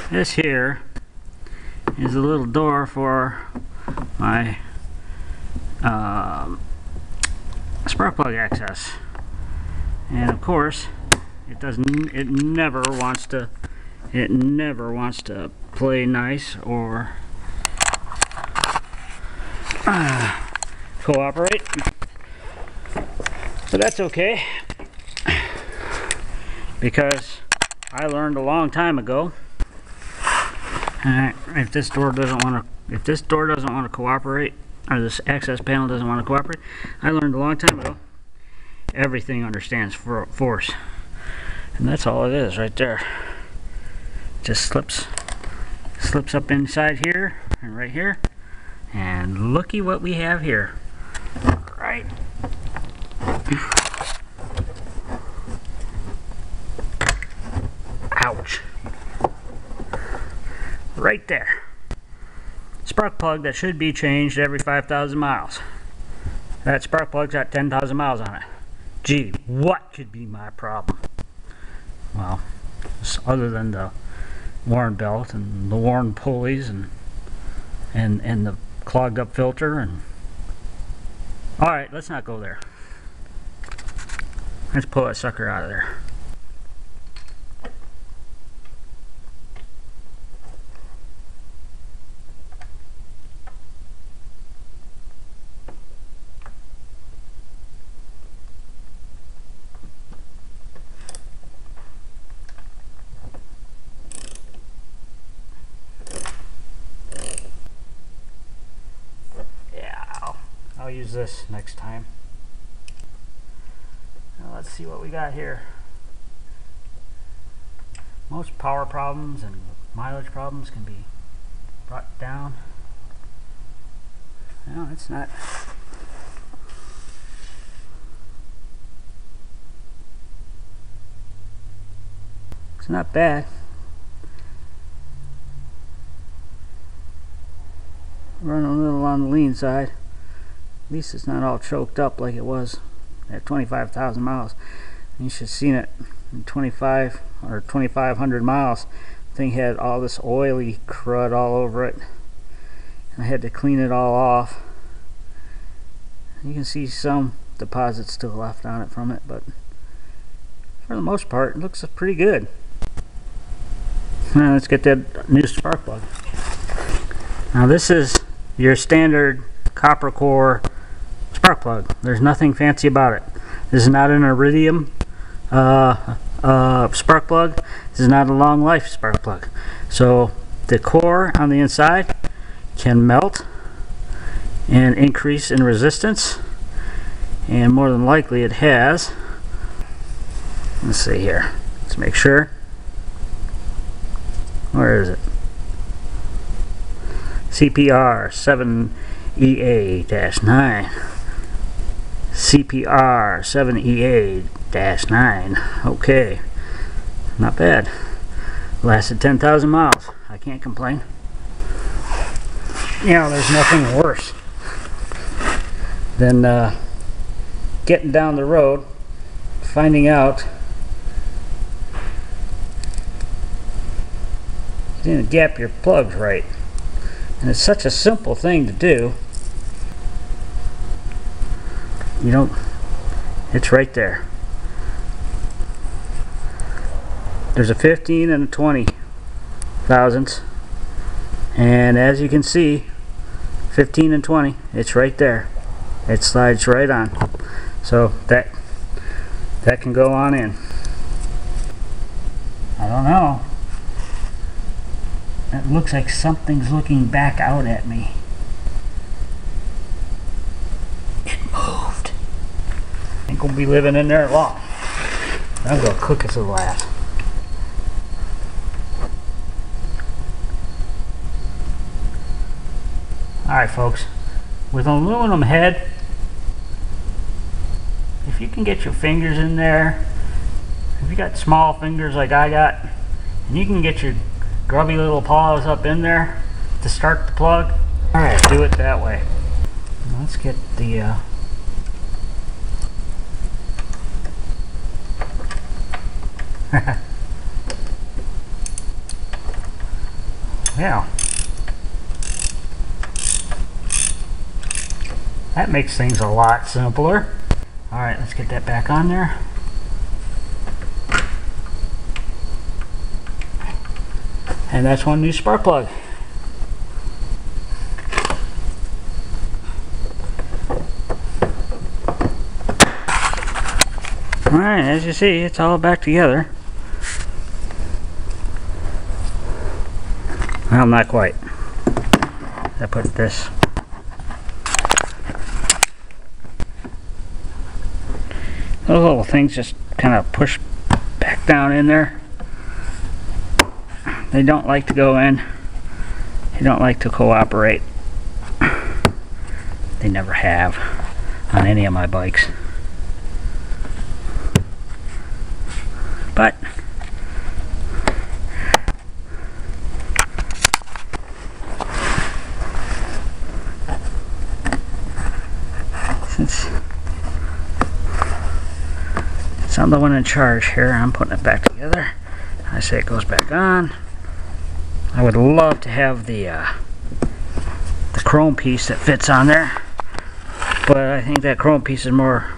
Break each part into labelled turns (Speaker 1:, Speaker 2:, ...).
Speaker 1: This here is a little door for my spark plug access, and of course it never wants to play nice or cooperate, but that's okay, because I learned a long time ago, if this door doesn't want to cooperate, or this access panel doesn't want to cooperate, I learned a long time ago, everything understands force, and that's all it is right there. Just slips up inside here and right here, and looky what we have here. Right. Ouch. Right there. Spark plug that should be changed every 5,000 miles. That spark plug's got 10,000 miles on it. Gee, what could be my problem? Well, other than the worn belt and the worn pulleys and the clogged up filter and... Alright, let's not go there. Let's pull that sucker out of there. I'll use this next time. Now let's see what we got here. Most power problems and mileage problems can be brought down. No, it's not. It's not bad. Running a little on the lean side. At least it's not all choked up like it was at 25,000 miles. You should have seen it in 25 or 2,500 miles. The thing had all this oily crud all over it, and I had to clean it all off. You can see some deposits still left on it from it, but for the most part it looks pretty good. Now let's get that new spark plug. Now this is your standard copper core spark plug. There's nothing fancy about it. This is not an iridium spark plug. This is not a long life spark plug. So the core on the inside can melt and increase in resistance, and more than likely it has. Let's see here. Let's make sure. Where is it? CPR 7EA-9. CPR 7EA-9. Okay, not bad. Lasted 10,000 miles. I can't complain. You know, there's nothing worse than getting down the road, finding out you didn't gap your plugs right. And it's such a simple thing to do. You don't, it's right there. There's a 15 and a 20 thousandths, and as you can see, 15 and 20, it's right there. It slides right on. So that can go on in. I don't know. It looks like something's looking back out at me. It moved. Ain't gonna be living in there long. I'm gonna cook us a glass. Alright folks, with an aluminum head, if you can get your fingers in there, if you got small fingers like I got, and you can get your grubby little paws up in there to start the plug, alright, do it that way. Let's get the yeah. That makes things a lot simpler. Alright, let's get that back on there. And that's one new spark plug. Alright, as you see, it's all back together. Well, not quite. I put this. Those little things just kind of push back down in there. They don't like to go in. They don't like to cooperate. They never have on any of my bikes. But since I'm the one in charge here, I'm putting it back together. I say it goes back on. I would love to have the chrome piece that fits on there, but I think that chrome piece is more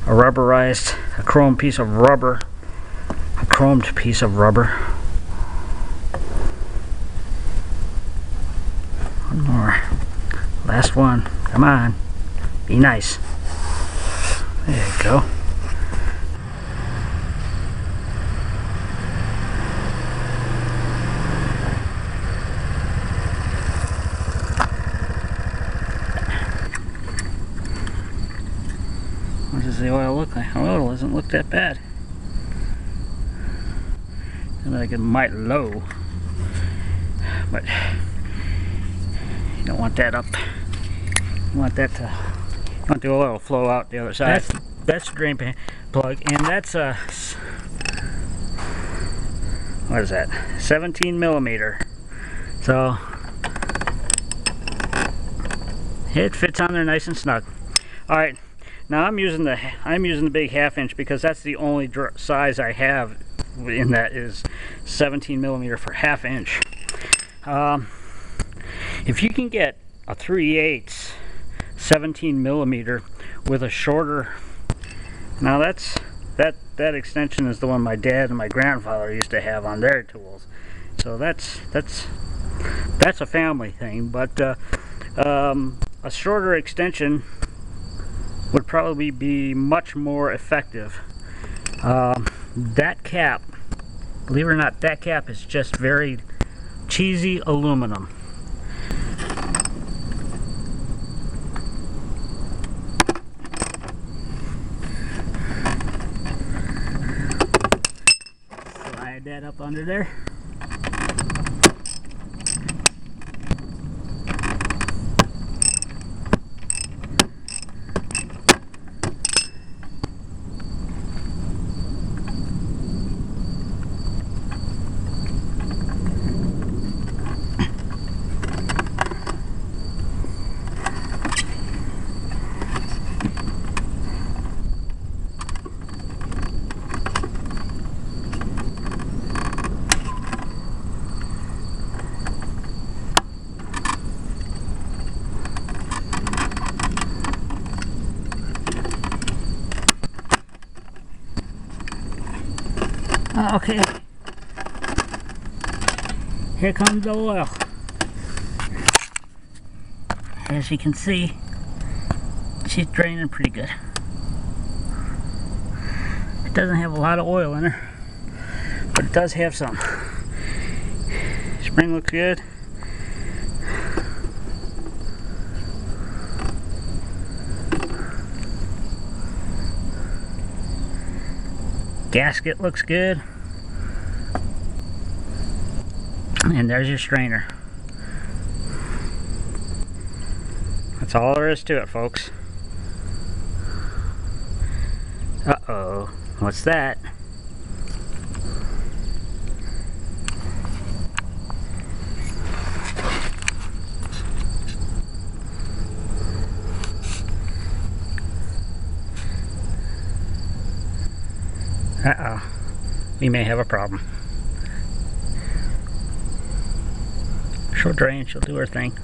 Speaker 1: a rubberized, a chrome piece of rubber, a chromed piece of rubber. One more. Last one. Come on. Be nice. There you go. What does the oil look like? Oil doesn't look that bad. And like it might low, but you don't want that up. You want that to, you want the oil to flow out the other side. That's the drain plug, and that's a, what is that? 17 millimeter. So it fits on there nice and snug. All right. Now I'm using the big 1/2 inch because that's the only size I have in that is 17 millimeter for 1/2 inch. If you can get a 3/8 17 millimeter with a shorter, now that extension is the one my dad and my grandfather used to have on their tools. So that's a family thing, but a shorter extension would probably be much more effective. That cap, believe it or not, that cap is just very cheesy aluminum. Slide that up under there. Okay, here comes the oil. As you can see, she's draining pretty good. It doesn't have a lot of oil in her, but it does have some. Spring looks good. Gasket looks good. And there's your strainer. That's all there is to it, folks. Uh-oh. What's that? Uh-oh. We may have a problem. She'll drain, she'll do her thing.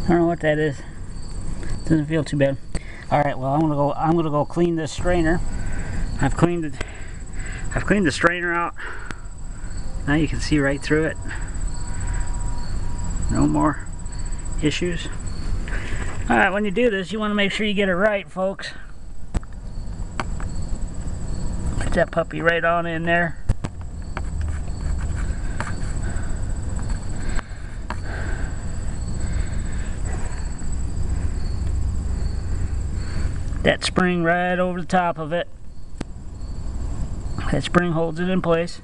Speaker 1: I don't know what that is. Doesn't feel too bad. All right, well, I'm gonna go clean this strainer. I've cleaned the strainer out. Now you can see right through it. No more issues. All right, when you do this, you want to make sure you get it right, folks. Put that puppy right on in there. That spring right over the top of it. That spring holds it in place,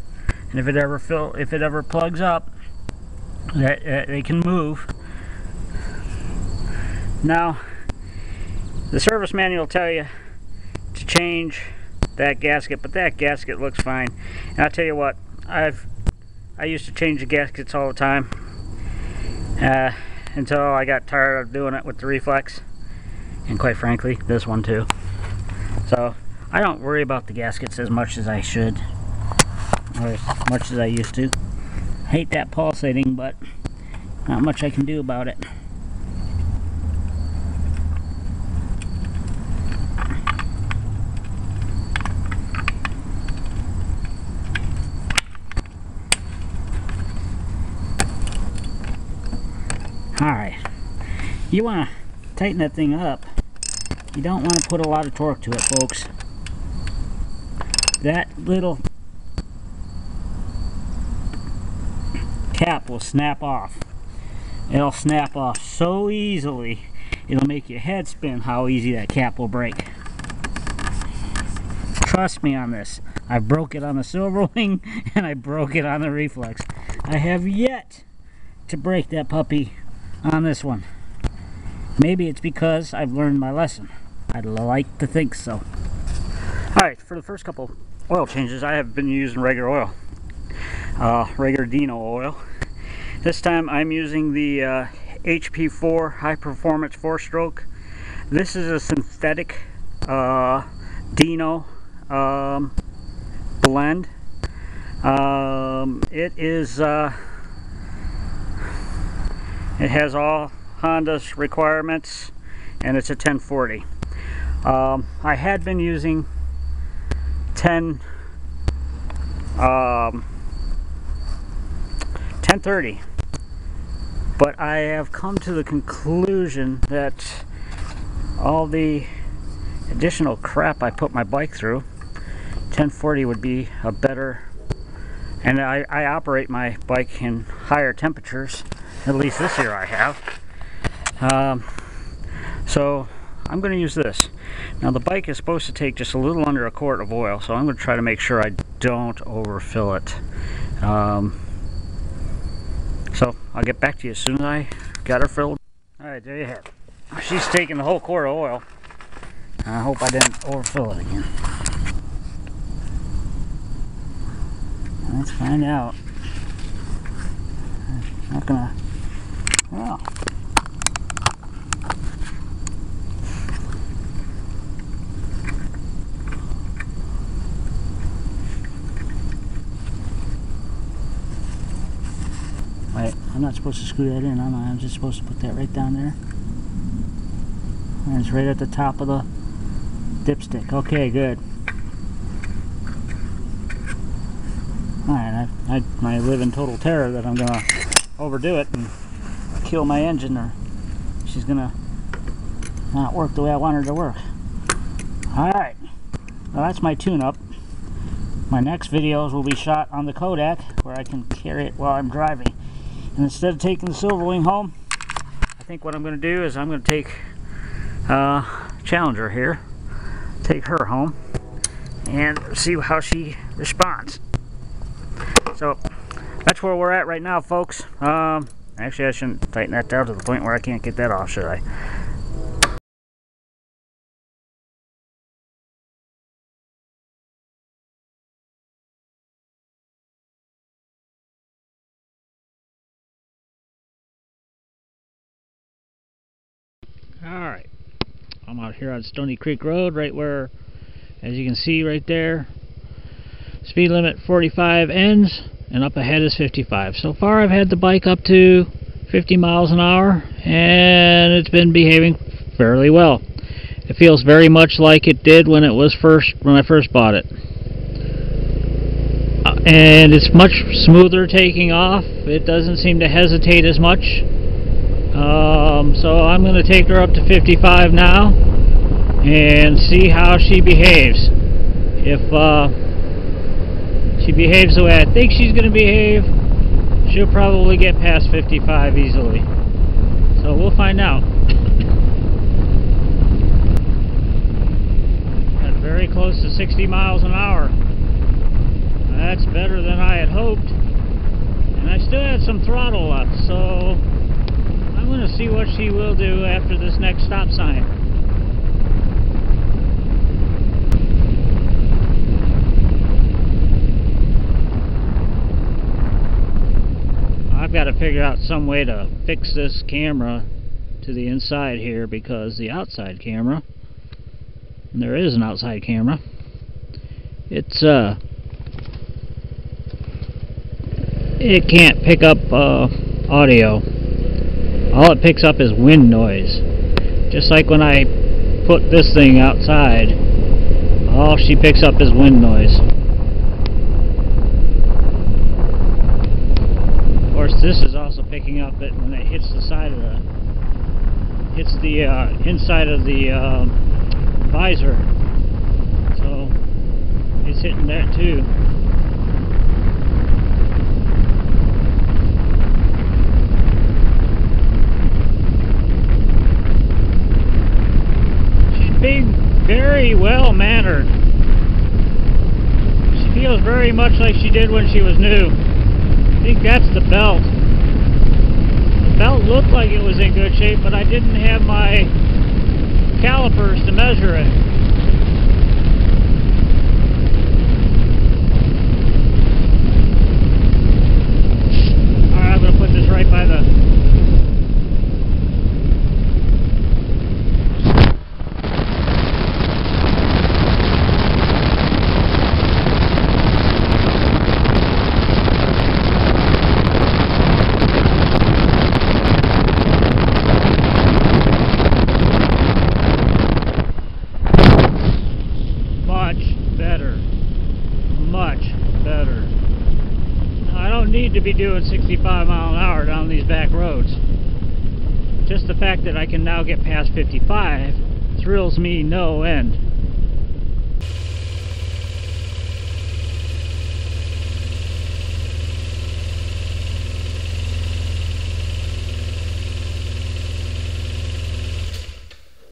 Speaker 1: and if it ever plugs up, they can move. Now, the service manual will tell you to change that gasket, but that gasket looks fine. And I'll tell you what, I used to change the gaskets all the time until I got tired of doing it with the reflex. And quite frankly, this one too. So I don't worry about the gaskets as much as I should, or as much as I used to. Hate that pulsating, but not much I can do about it. Alright, you want to tighten that thing up. You don't want to put a lot of torque to it, folks. That little cap will snap off. It'll snap off so easily, it'll make your head spin how easy that cap will break. Trust me on this. I broke it on the Silverwing and I broke it on the Reflex. I have yet to break that puppy on this one. Maybe it's because I've learned my lesson. I'd like to think so. Alright, for the first couple oil changes, I have been using regular oil. Regular Dino oil. This time I'm using the HP4 High Performance 4-stroke. This is a synthetic Dino blend. It has all Honda's requirements, and it's a 1040. I had been using 1030, but I have come to the conclusion that all the additional crap I put my bike through, 1040 would be a better, and I operate my bike in higher temperatures, at least this year I have. So I'm going to use this. Now the bike is supposed to take just a little under a quart of oil, so I'm going to try to make sure I don't overfill it. So I'll get back to you as soon as I got her filled. Alright, there you have it. She's taking the whole quart of oil. I hope I didn't overfill it again. Let's find out. I'm not gonna, well. Wait, I'm not supposed to screw that in, am I? I'm just supposed to put that right down there. And it's right at the top of the dipstick. Okay, good. Alright, I live in total terror that I'm gonna overdo it and kill my engine, or she's gonna not work the way I want her to work. Alright, well, that's my tune-up. My next videos will be shot on the Kodak, where I can carry it while I'm driving. And instead of taking the Silverwing home, I think what I'm going to do is I'm going to take Challenger here, take her home, and see how she responds. So that's where we're at right now, folks. Actually, I shouldn't tighten that down to the point where I can't get that off, should I? Alright, I'm out here on Stony Creek Road, right where, as you can see right there, speed limit 45 ends, and up ahead is 55. So far I've had the bike up to 50 miles an hour, and it's been behaving fairly well. It feels very much like it did when I first bought it. And it's much smoother taking off. It doesn't seem to hesitate as much. So I'm going to take her up to 55 now and see how she behaves. If she behaves the way I think she's going to behave, she'll probably get past 55 easily. So we'll find out. Got very close to 60 miles an hour. That's better than I had hoped. And I still had some throttle left, so I'm going to see what she will do after this next stop sign. I've got to figure out some way to fix this camera to the inside here, because the outside camera, and there is an outside camera, it can't pick up audio. All it picks up is wind noise. Just like when I put this thing outside, all she picks up is wind noise. Of course, this is also picking up it when it hits the side of the, inside of the visor. So it's hitting that too. Being very well mannered. She feels very much like she did when she was new. I think that's the belt. The belt looked like it was in good shape, but I didn't have my calipers to measure it. Alright, I'm going to put this right by the much better. Now, I don't need to be doing 65 mile an hour down these back roads. Just the fact that I can now get past 55 thrills me no end.